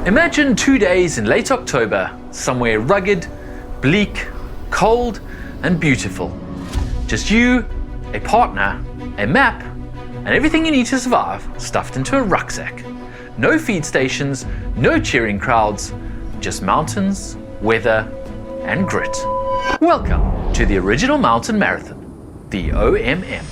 Imagine 2 days in late October, somewhere rugged, bleak, cold, and beautiful. Just you, a partner, a map, and everything you need to survive stuffed into a rucksack. No feed stations, no cheering crowds, just mountains, weather, and grit. Welcome to the original mountain marathon, the OMM.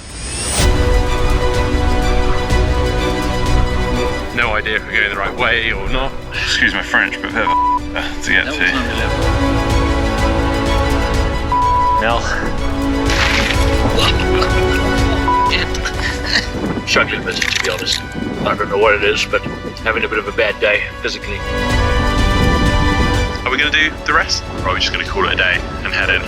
No idea if we're going the right way or not. Excuse my French, but they're to get to. Mel. Struggling with it, to be honest. I don't know what it is, but having a bit of a bad day physically. Are we going to do the rest? Or are we just going to call it a day and head in?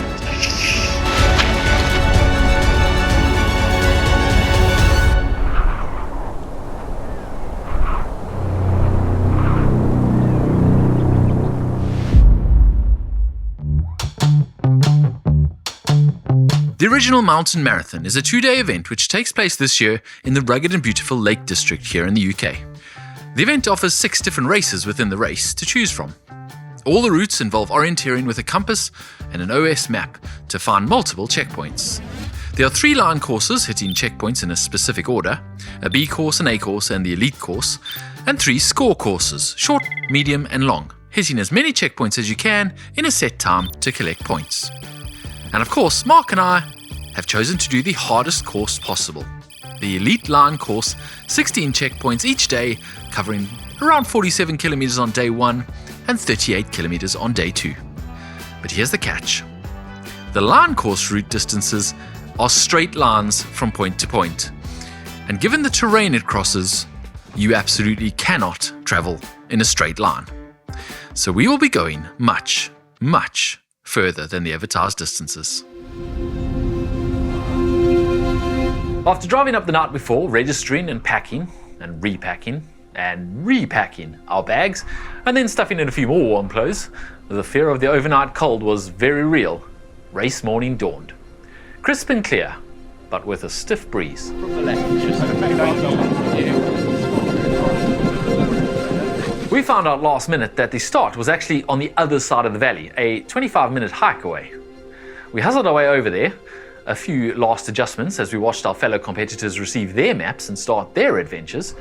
The original mountain marathon is a 2-day event which takes place this year in the rugged and beautiful Lake District here in the UK. The event offers 6 different races within the race to choose from. All the routes involve orienteering with a compass and an OS map to find multiple checkpoints. There are 3 line courses hitting checkpoints in a specific order, a B course, an A course and the elite course, and 3 score courses, short, medium and long, hitting as many checkpoints as you can in a set time to collect points. And of course, Mark and I have chosen to do the hardest course possible. The Elite Line course, 16 checkpoints each day, covering around 47 kilometers on day 1 and 38 kilometers on day 2. But here's the catch. The Line course route distances are straight lines from point to point. And given the terrain it crosses, you absolutely cannot travel in a straight line. So we will be going much, much further than the advertised distances. After driving up the night before, registering and packing and repacking our bags, and then stuffing in a few more warm clothes, the fear of the overnight cold was very real. Race morning dawned. Crisp and clear, but with a stiff breeze. From the left, we found out last minute that the start was actually on the other side of the valley, a 25-minute hike away. We hustled our way over there, a few last adjustments as we watched our fellow competitors receive their maps and start their adventures.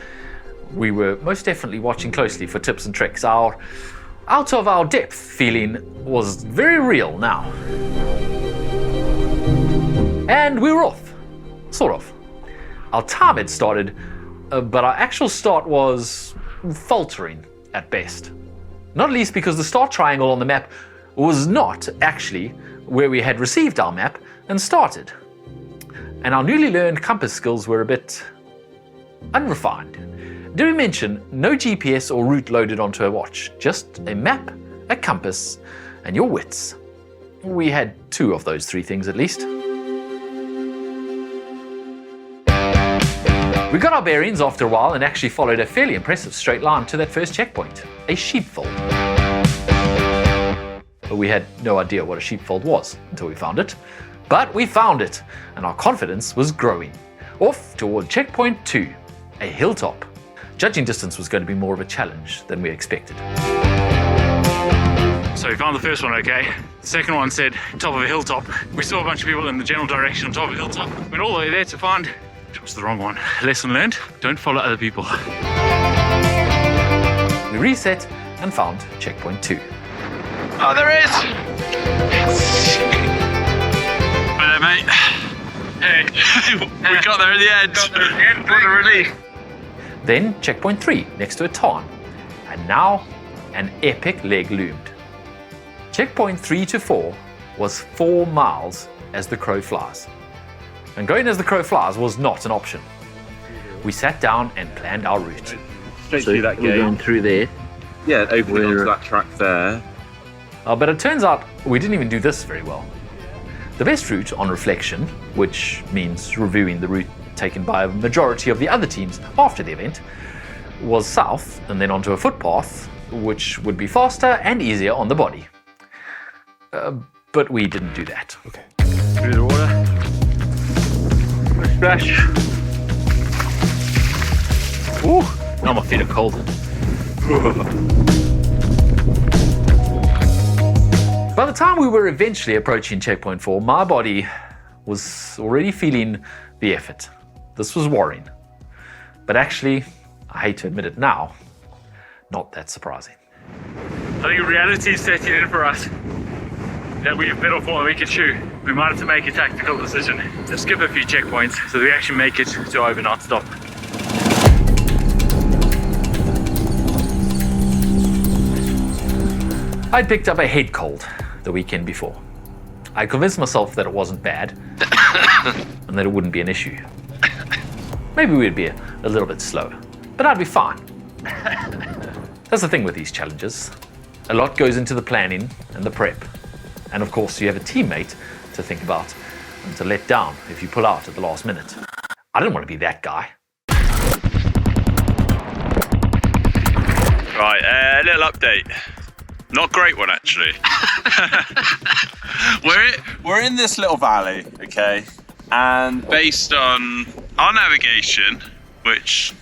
We were most definitely watching closely for tips and tricks. Our out of our depth feeling was very real now. And we were off, sort of. Our time had started, but our actual start was faltering at best. Not least because the start triangle on the map was not actually where we had received our map and started. And our newly learned compass skills were a bit unrefined. Did we mention no GPS or route loaded onto a watch, just a map, a compass, and your wits. We had 2 of those 3 things at least. We got our bearings after a while and actually followed a fairly impressive straight line to that first checkpoint, a sheepfold. But we had no idea what a sheepfold was until we found it. But we found it, and our confidence was growing. Off toward checkpoint 2, a hilltop. Judging distance was going to be more of a challenge than we expected. So we found the first one okay. The second one said top of a hilltop. We saw a bunch of people in the general direction on top of a hilltop. Went all the way there to find it was the wrong one. Lesson learned, don't follow other people. We reset and found checkpoint 2. Oh, there is! Hi there, mate. Hey, we got there at the end. What a relief. Then checkpoint 3 next to a tarn. And now an epic leg loomed. Checkpoint 3 to 4 was 4 miles as the crow flies. And going as the crow flies was not an option. We sat down and planned our route. Straight through that gate. We're going through there. Yeah, opening onto that track there. But it turns out we didn't even do this very well. The best route on reflection, which means reviewing the route taken by a majority of the other teams after the event, was south and then onto a footpath, which would be faster and easier on the body. But we didn't do that. Okay. Through the water. Splash. Ooh, now my feet are cold. By the time we were eventually approaching checkpoint 4, my body was already feeling the effort. This was worrying. But actually, I hate to admit it now, not that surprising. I think reality is setting in for us. That we've bit off more than we can chew. We might have to make a tactical decision to skip a few checkpoints so that we actually make it to our overnight stop. I'd picked up a head cold the weekend before. I convinced myself that it wasn't bad and that it wouldn't be an issue. Maybe we'd be a little bit slower, but I'd be fine. That's the thing with these challenges. A lot goes into the planning and the prep. And of course, you have a teammate to think about and to let down if you pull out at the last minute. I didn't want to be that guy. Right, a little update. Not great one, actually. we're in this little valley, okay? And based on our navigation, which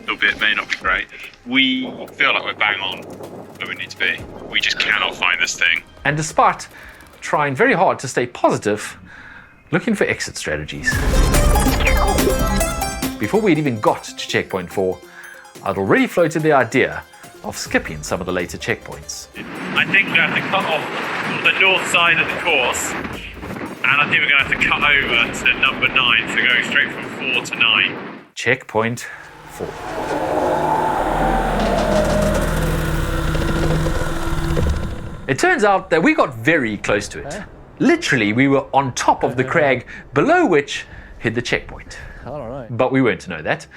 albeit may not be great, we feel like we're bang on where we need to be. We just cannot find this thing. And despite trying very hard to stay positive, looking for exit strategies. Before we'd even got to checkpoint 4, I'd already floated the idea of skipping some of the later checkpoints. I think we're going to have to cut off the north side of the course, and I think we're going to have to cut over to number 9, so going straight from 4 to 9. Checkpoint 4. It turns out that we got very close to it. Literally, we were on top of the crag below which hid the checkpoint. All right. But we weren't to know that,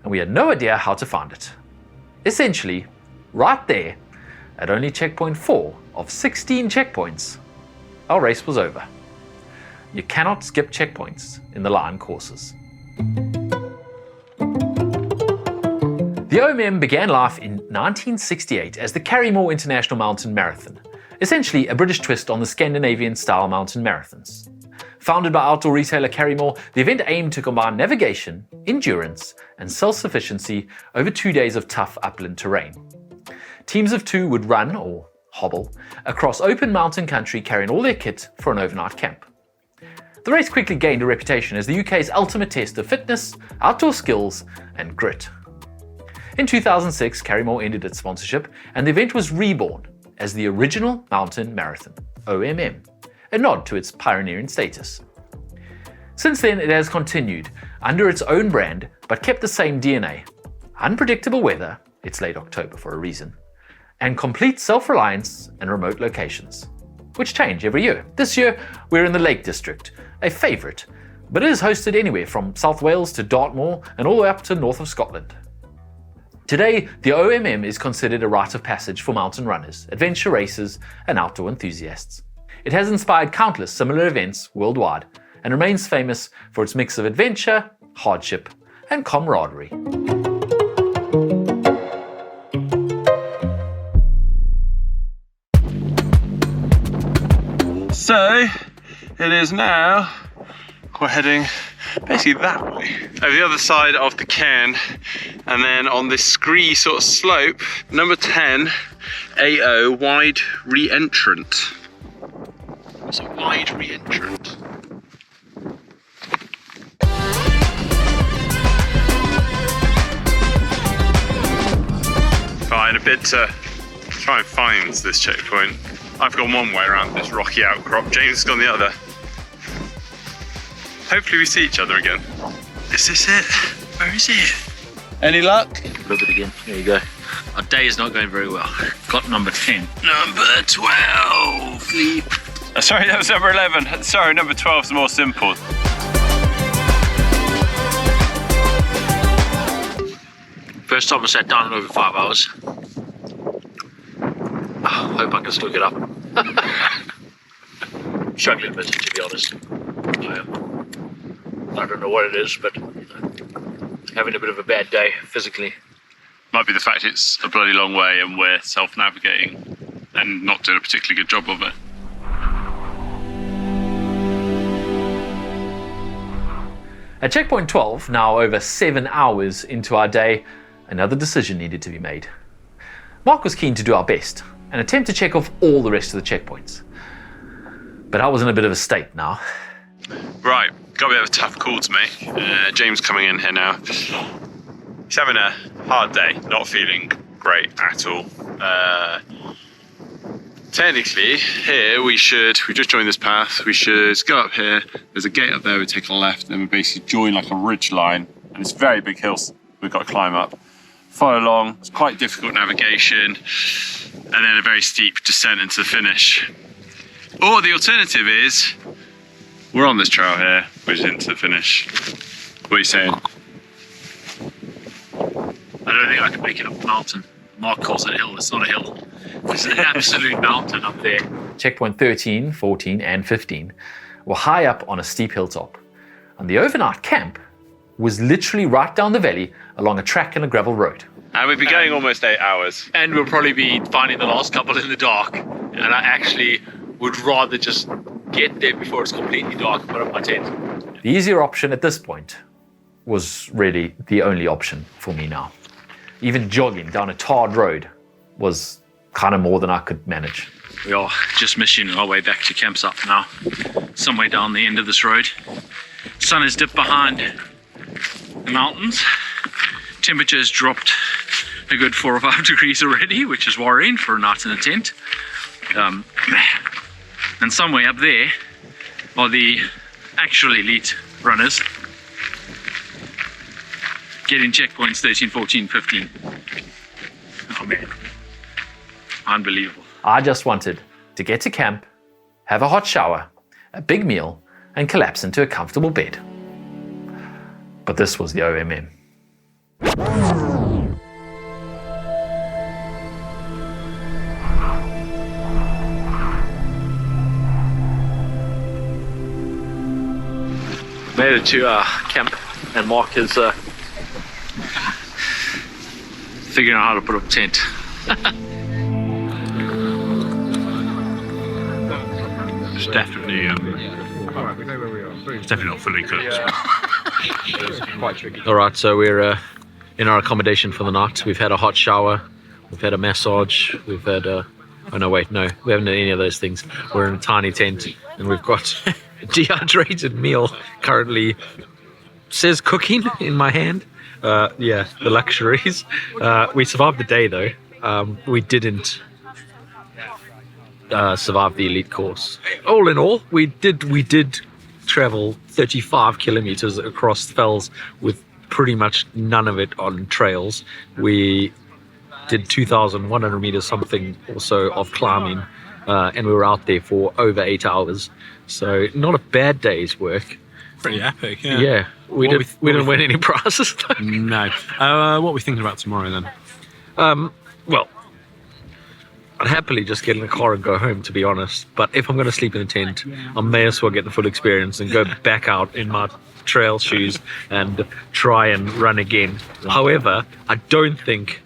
and we had no idea how to find it. Essentially, right there, at only checkpoint 4 of 16 checkpoints, our race was over. You cannot skip checkpoints in the line courses. The OMM began life in 1968 as the Carrymore International Mountain Marathon, essentially a British twist on the Scandinavian-style mountain marathons. Founded by outdoor retailer Carrymore, the event aimed to combine navigation, endurance, and self-sufficiency over 2 days of tough upland terrain. Teams of 2 would run, or hobble, across open mountain country carrying all their kit for an overnight camp. The race quickly gained a reputation as the UK's ultimate test of fitness, outdoor skills, and grit. In 2006, Carrymore ended its sponsorship, and the event was reborn as the Original Mountain Marathon, OMM, a nod to its pioneering status. Since then, it has continued under its own brand, but kept the same DNA. Unpredictable weather, it's late October for a reason, and complete self-reliance and remote locations, which change every year. This year, we're in the Lake District, a favourite, but it is hosted anywhere from South Wales to Dartmoor and all the way up to north of Scotland. Today, the OMM is considered a rite of passage for mountain runners, adventure racers, and outdoor enthusiasts. It has inspired countless similar events worldwide and remains famous for its mix of adventure, hardship, and camaraderie. So, it is now, we're heading basically that way, over the other side of the cairn, and then on this scree sort of slope, number 10, AO, wide re-entrant. What's a wide re-entrant? Fine, a bit to try and find this checkpoint. I've gone one way around this rocky outcrop, James has gone the other. Hopefully we see each other again. Is this it? Where is it? Any luck? Rub it again. There you go. Our day is not going very well. Got number 10. Number 12! Sorry, that was number 11. Sorry, number 12 is more simple. First time I sat down in over 5 hours. Oh, hope I can still get up. Struggling a bit, to be honest. I don't know what it is, but having a bit of a bad day physically. Might be the fact it's a bloody long way and we're self-navigating and not doing a particularly good job of it. At checkpoint 12, now over 7 hours into our day, another decision needed to be made. Mark was keen to do our best and attempt to check off all the rest of the checkpoints. But I was in a bit of a state now. Right, got a bit of a tough call to make. James coming in here now. He's having a hard day, not feeling great at all. Technically, here we just joined this path, we should go up here, there's a gate up there, we take a left, and we basically join like a ridge line, and it's very big hills we've got to climb up. Follow along, it's quite difficult navigation, and then a very steep descent into the finish. Or the alternative is, we're on this trail here, which is into the finish. What are you saying? I don't think I can make it up the mountain. Mark calls it a hill. It's not a hill. It's an absolute mountain up there. Checkpoint 13, 14, and 15 were high up on a steep hilltop. And the overnight camp was literally right down the valley along a track and a gravel road. And we've been going almost 8 hours. And we'll probably be finding the last couple in the dark. And I actually would rather just get there before it's completely dark and put up my tent. The easier option at this point was really the only option for me now. Even jogging down a tarred road was kind of more than I could manage. We are just missing our way back to campsite now. Somewhere down the end of this road. Sun has dipped behind the mountains. Temperature has dropped a good 4 or 5 degrees already, which is worrying for a night in a tent. And somewhere up there are the actual elite runners. Getting checkpoints 13, 14, 15. Oh man, unbelievable. I just wanted to get to camp, have a hot shower, a big meal, and collapse into a comfortable bed. But this was the OMM. Made it to camp, and Mark is Figuring out how to put up a tent. It's definitely not fully cooked. quite tricky. All right, so we're in our accommodation for the night. We've had a hot shower, we've had a massage, we've had a... Oh no, wait, no, we haven't done any of those things. We're in a tiny tent, and we've got a dehydrated meal currently. Says cooking in my hand. Yeah, the luxuries. We survived the day though. We didn't survive the elite course. All in all, we did travel 35 kilometers across fells with pretty much none of it on trails. We did 2,100 meters something or so of climbing, and we were out there for over 8 hours. So not a bad day's work. Pretty epic, yeah. Yeah, we didn't win any prizes though. No. What are we thinking about tomorrow then? Well, I'd happily just get in the car and go home, to be honest. But if I'm going to sleep in a tent, I may as well get the full experience and go back out in my trail shoes and try and run again. However, I don't think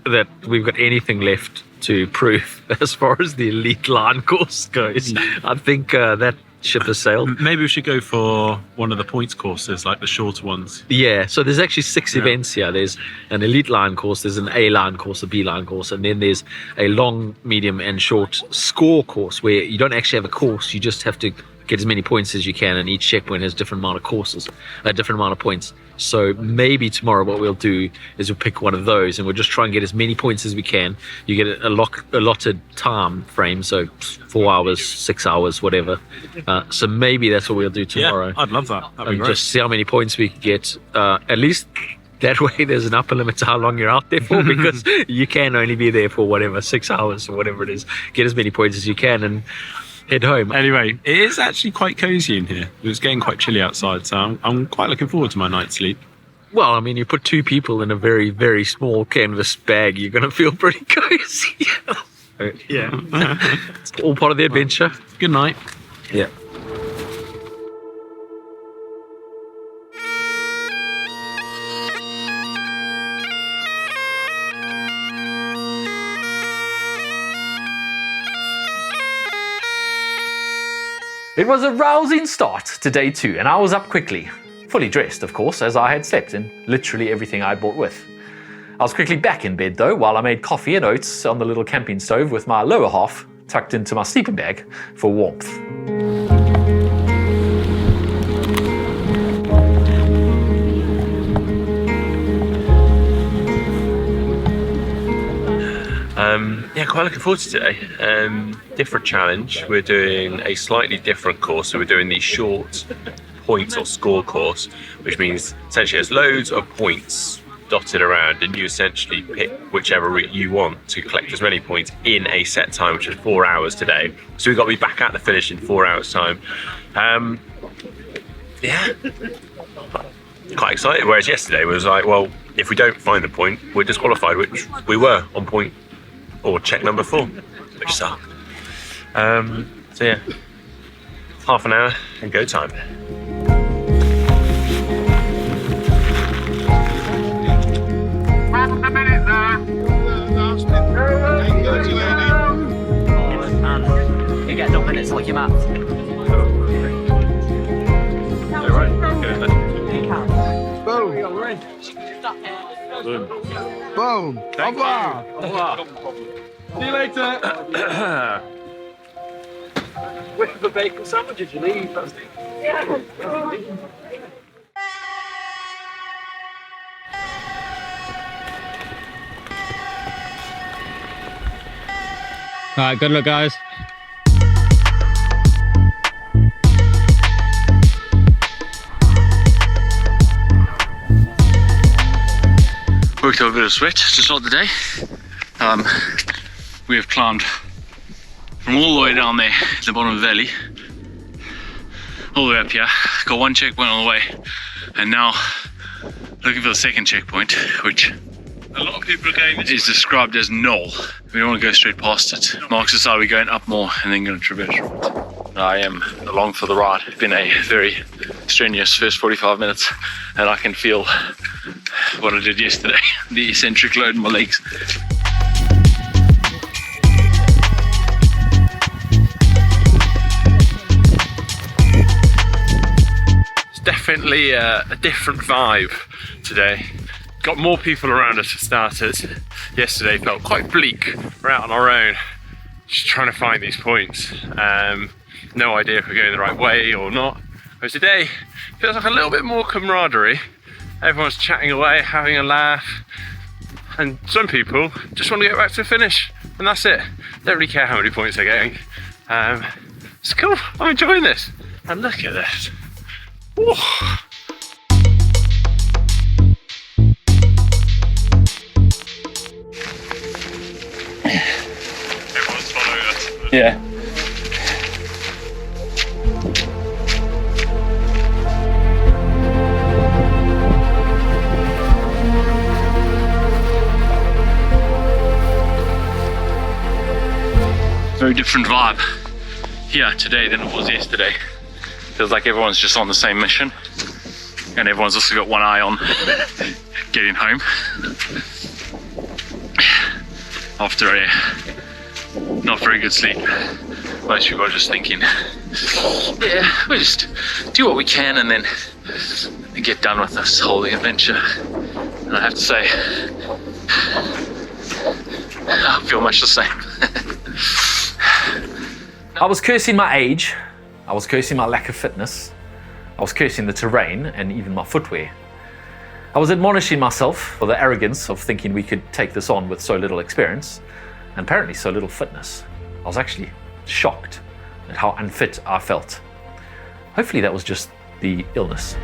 that we've got anything left to prove as far as the elite line course goes. No. I think that ship has sailed. Maybe we should go for one of the points courses, like the shorter ones. Yeah, so there's actually 6 events here. There's an elite line course, there's an A line course, a B line course, and then there's a long, medium, and short score course where you don't actually have a course, you just have to get as many points as you can, and each checkpoint has different amount of courses, a different amount of points. So maybe tomorrow what we'll do is we'll pick one of those and we'll just try and get as many points as we can. You get a allotted time frame, so 4 hours, 6 hours, whatever. So maybe that's what we'll do tomorrow. Yeah, I'd love that. That'd be and great. Just see how many points we can get. At least that way there's an upper limit to how long you're out there for, because you can only be there for whatever, 6 hours or whatever it is. Get as many points as you can and head home. Anyway, it is actually quite cozy in here. It's getting quite chilly outside, so I'm quite looking forward to my night's sleep. Well, I mean, you put 2 people in a very, very small canvas bag, you're going to feel pretty cozy. Yeah. It's all part of the adventure. Good night. Yeah. It was a rousing start to day 2, and I was up quickly. Fully dressed, of course, as I had slept in literally everything I brought with. I was quickly back in bed though, while I made coffee and oats on the little camping stove with my lower half tucked into my sleeping bag for warmth. Yeah, quite looking forward to today. Different challenge. We're doing a slightly different course. So we're doing the short points or score course, which means essentially there's loads of points dotted around, and you essentially pick whichever route you want to collect as many points in a set time, which is 4 hours today. So we've got to be back at the finish in 4 hours time. Yeah, quite excited. Whereas yesterday was like, well, if we don't find the point, we're disqualified, which we were on point or check number 4, which sucked. So yeah, half an hour and go time. You get no minutes like your math. Boom. Boom. Au revoir. Au revoir. See you later. With the bacon sandwich, did you leave? All right, good luck, guys. Worked up a bit of sweat to start the day. We have climbed from all the way down there at the bottom of the valley, all the way up here. Got one checkpoint on the way, and now looking for the second checkpoint, which a lot of people are going is described as null. We don't want to go straight past it. Mark's decided we're going up more and then going to traverse route. I am along for the ride. It's been a very strenuous first 45 minutes, and I can feel what I did yesterday, the eccentric load in my legs. It's definitely a different vibe today. Got more people around us for starters. Yesterday felt quite bleak. We're out on our own, just trying to find these points. No idea if we're going the right way or not. Whereas today feels like a little bit more camaraderie. Everyone's chatting away, having a laugh, and some people just want to get back to the finish, and that's it. Don't really care how many points they're getting. It's cool. I'm enjoying this. And look at this. Woo. Everyone's following us. Yeah. Very different vibe here today than it was yesterday. Feels like everyone's just on the same mission, and everyone's also got one eye on getting home after a not very good sleep. Most people are just thinking, yeah, we'll just do what we can and then get done with this whole adventure. And I have to say, I feel much the same. I was cursing my age, I was cursing my lack of fitness, I was cursing the terrain and even my footwear. I was admonishing myself for the arrogance of thinking we could take this on with so little experience and apparently so little fitness. I was actually shocked at how unfit I felt. Hopefully that was just the illness.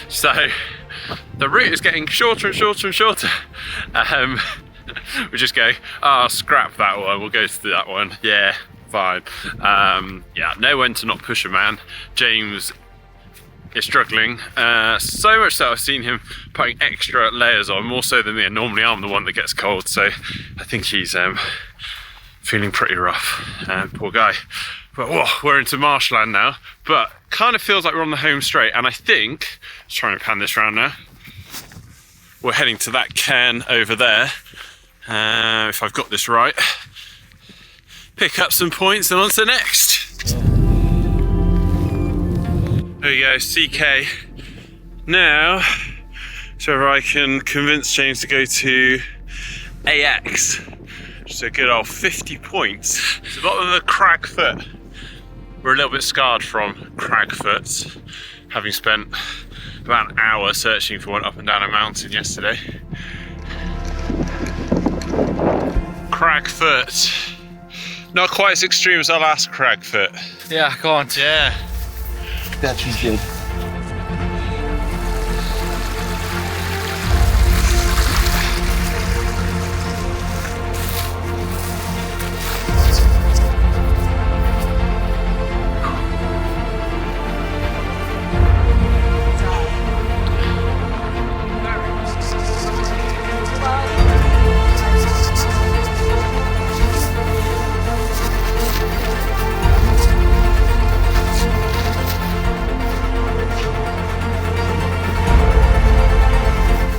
So the route is getting shorter and shorter and shorter. We just go, scrap that one, we'll go to that one. Yeah, fine. Yeah, know when to not push a man. James is struggling, so much so I've seen him putting extra layers on, more so than me, and normally I'm the one that gets cold, so I think he's feeling pretty rough. Poor guy. But we're into marshland now, but kind of feels like we're on the home straight, and I think, let's try and pan this round now, we're heading to that cairn over there, if I've got this right. Pick up some points and on to the next. There we go, CK. Now, so if I can convince James to go to AX, just a good old 50 points. It's the bottom of the crag foot. We're a little bit scarred from crag foot, having spent about an hour searching for one up and down a mountain yesterday. Crag foot. Not quite as extreme as our last crag foot. Yeah, I can't. Yeah. That you did.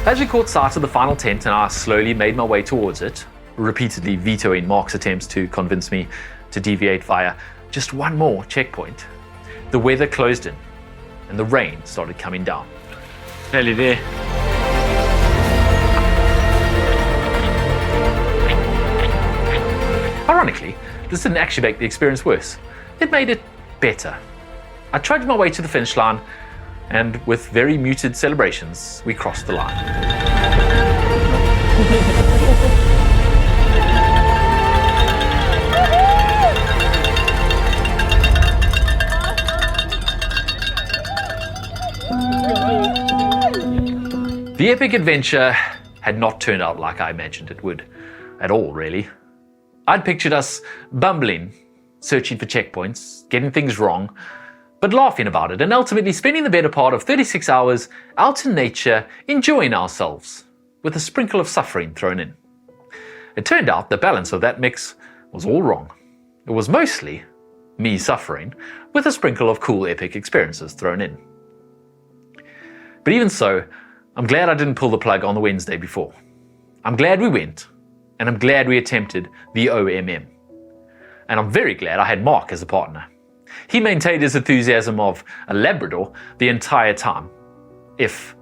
As we caught sight of the final tent and I slowly made my way towards it, repeatedly vetoing Mark's attempts to convince me to deviate via just one more checkpoint, the weather closed in and the rain started coming down. Nearly there. Ironically, this didn't actually make the experience worse. It made it better. I trudged my way to the finish line, and with very muted celebrations, we crossed the line. The epic adventure had not turned out like I imagined it would, at all really. I'd pictured us bumbling, searching for checkpoints, getting things wrong, but laughing about it and ultimately spending the better part of 36 hours out in nature enjoying ourselves, with a sprinkle of suffering thrown in. It turned out the balance of that mix was all wrong. It was mostly me suffering, with a sprinkle of cool epic experiences thrown in. But even so, I'm glad I didn't pull the plug on the Wednesday before. I'm glad we went, and I'm glad we attempted the OMM. And I'm very glad I had Mark as a partner. He maintained his enthusiasm of a Labrador the entire time, if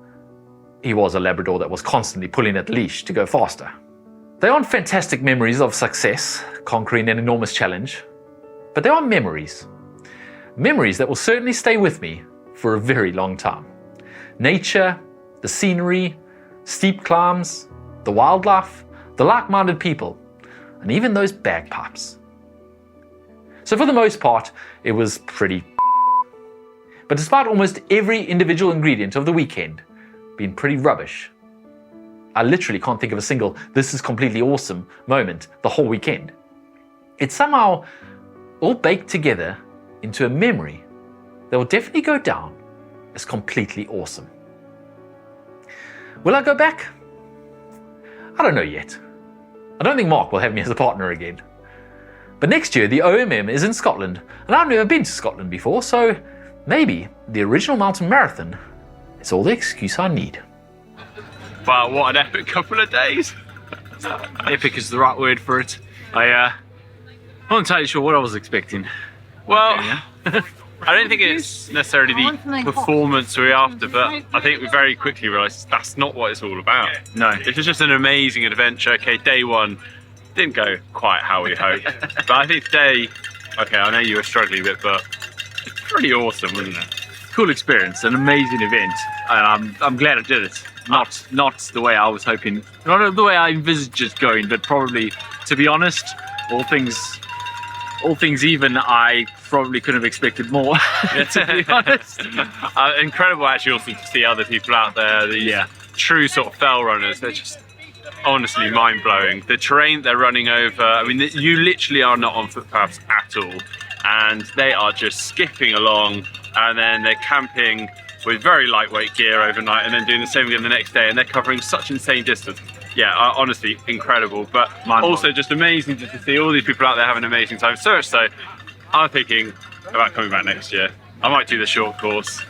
he was a Labrador that was constantly pulling at the leash to go faster. They aren't fantastic memories of success, conquering an enormous challenge, but they are memories. Memories that will certainly stay with me for a very long time. Nature, the scenery, steep climbs, the wildlife, the like-minded people, and even those bagpipes. So for the most part, it was pretty but despite almost every individual ingredient of the weekend being pretty rubbish, I literally can't think of a single "this is completely awesome" moment the whole weekend. It's somehow all baked together into a memory that will definitely go down as completely awesome. Will I go back? I don't know yet. I don't think Mark will have me as a partner again. But next year the OMM is in Scotland, and I've never been to Scotland before, so maybe the original mountain marathon is all the excuse I need. Wow, what an epic couple of days. Epic is the right word for it. I'm not entirely sure what I was expecting. Well, I don't think it's necessarily the performance we're after, but I think we very quickly realised that's not what it's all about. No. It was just an amazing adventure. Okay, day one didn't go quite how we hoped, but I think today, okay, I know you were struggling a bit, but it's pretty awesome, wasn't it? Cool experience, an amazing event, and I'm glad I did it. Not the way I was hoping, not the way I envisaged it going, but probably, to be honest, all things even, I probably could have expected more. To be honest. Incredible actually also to see other people out there, the true sort of fell runners. They're just honestly mind-blowing. The terrain they're running over, I mean, you literally are not on footpaths at all, and they are just skipping along, and then they're camping with very lightweight gear overnight and then doing the same again the next day, and they're covering such insane distance. Yeah, honestly incredible, but also just amazing just to see all these people out there having an amazing time. So I'm thinking about coming back next year. I might do the short course.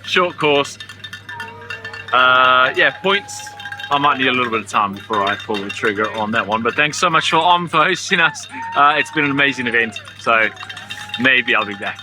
Points. I might need a little bit of time before I pull the trigger on that one, but thanks so much for hosting us. It's been an amazing event, so maybe I'll be back.